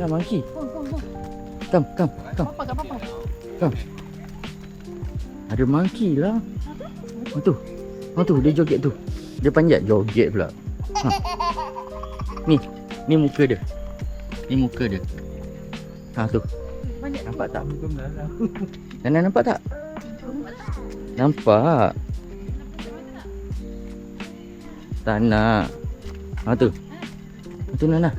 Nah, monkey. Go, go, go. Come. Papa, kat papa. Come. Ada monkey lah. Tu. Dia joget tu. Dia panjat joget pula. Ha. Ni muka dia. Ha tu. Banyak. Nampak tak? Nana nampak tak? Nampak. Tak nak. Ha tu. Tu Nana.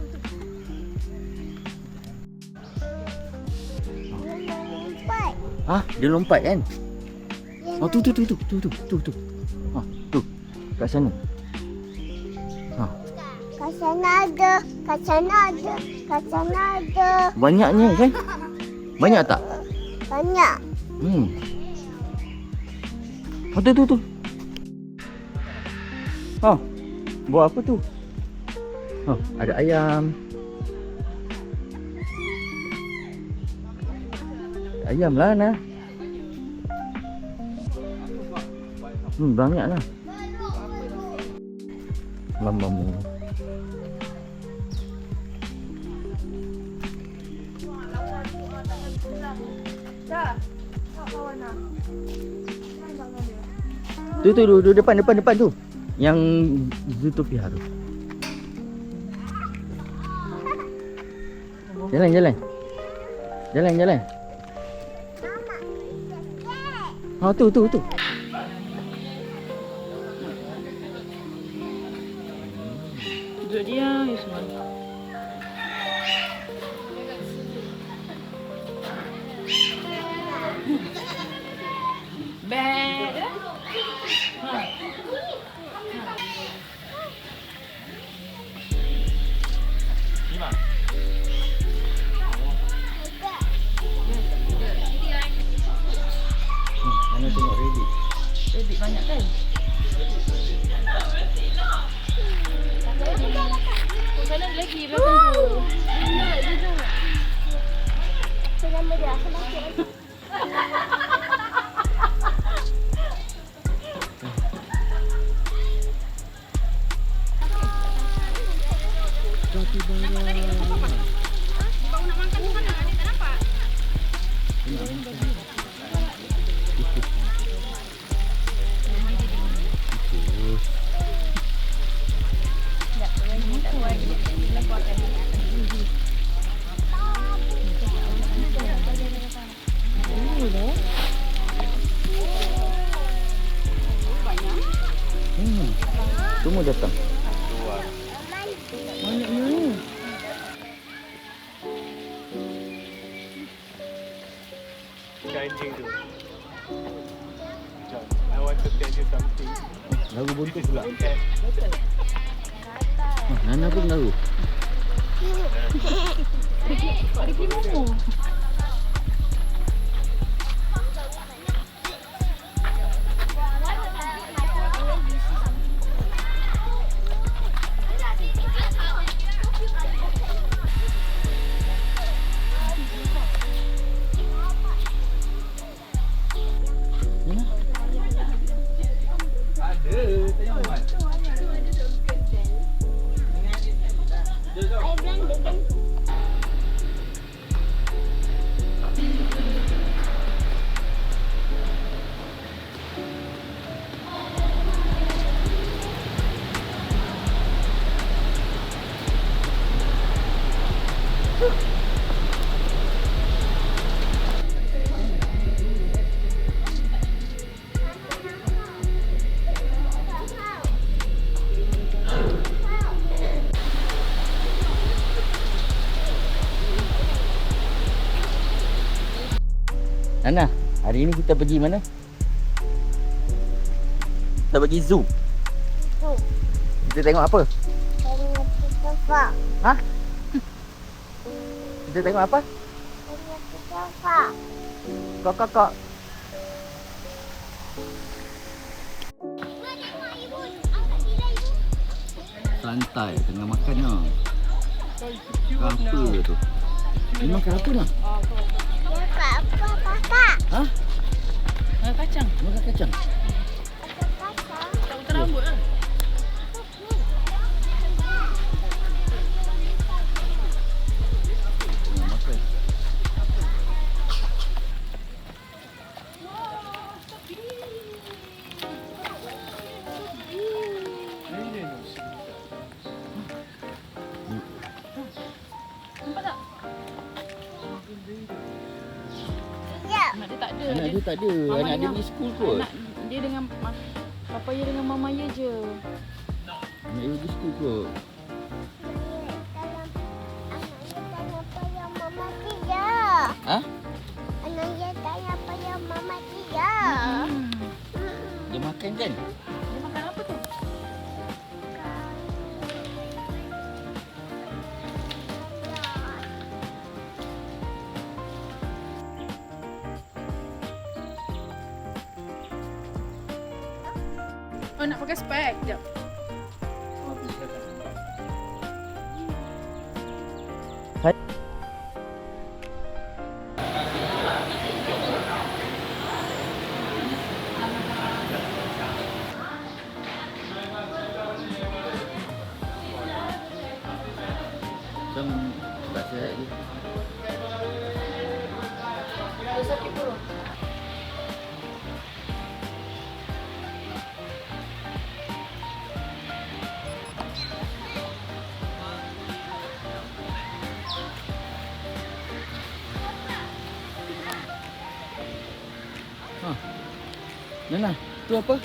Ah, dia lompat kan? Oh tu. Ha, tu. Kat sana. Ha. Kat sana ada. Banyaknya kan? Banyak tak? Banyak. Oh tu. Oh. Buat apa tu? Oh, ada ayam. Ayam lah Nah. Banyak lah. Mamamu. Tu depan tu. Yang Zootopia tu. Jalan. Oh tu. Duduk dia, Yusman. Bad. Mana tengok rabbit. Rabbit banyak kan? Sana lagi belakang tu. Selama dia aku masuk. Semua datang. Banyaknya. Anjing tu. John, I want to tell you something. Lagu bontot This is pula. cat. Nana pun lagu. Ada pergi Momo. Nana, hari ni kita pergi mana? Kita pergi zoo. Kita tengok apa? Tengok sofa. Ha? Kita tengok apa? Tengok sofa. Kok. Santai, tengah makan lah. Apa tu? Ni makan apa nak? Makan apa, kakak? Ha? Kacang. Makan kacang. Makan kacang. Tak potong rambut lah. Anak dia tak ada. Mama Anak dia dengan- pergi school kot. Anak dia dengan papa dia dengan mama dia je. Anak dia pergi school kot. Anaknya tanya payah mama dia. Ha? Anaknya tanya payah mama dia. Dia makan kan? Dia makan apa tu? Oh, nak pakai spek. Sekejap. Macam tak sihat dia. Dia sakit perut. Nana, tu apa?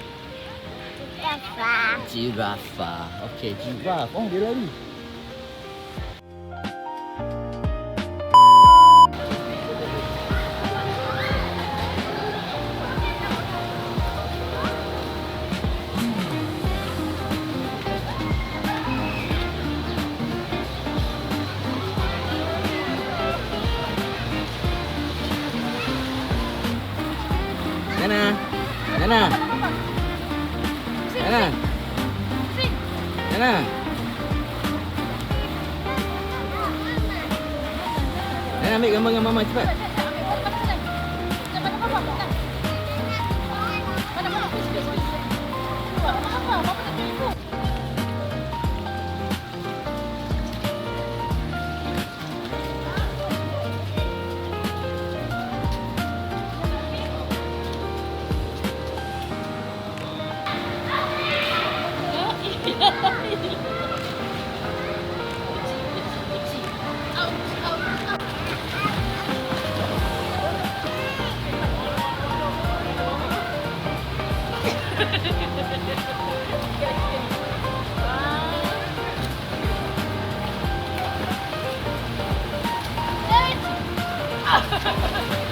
Rafa. Giraffe. Okey, giraffe. Oh, dia lari. Nana. Nana. Nana. Nana. Nana ambil gambar dengan mama cepat. Ah!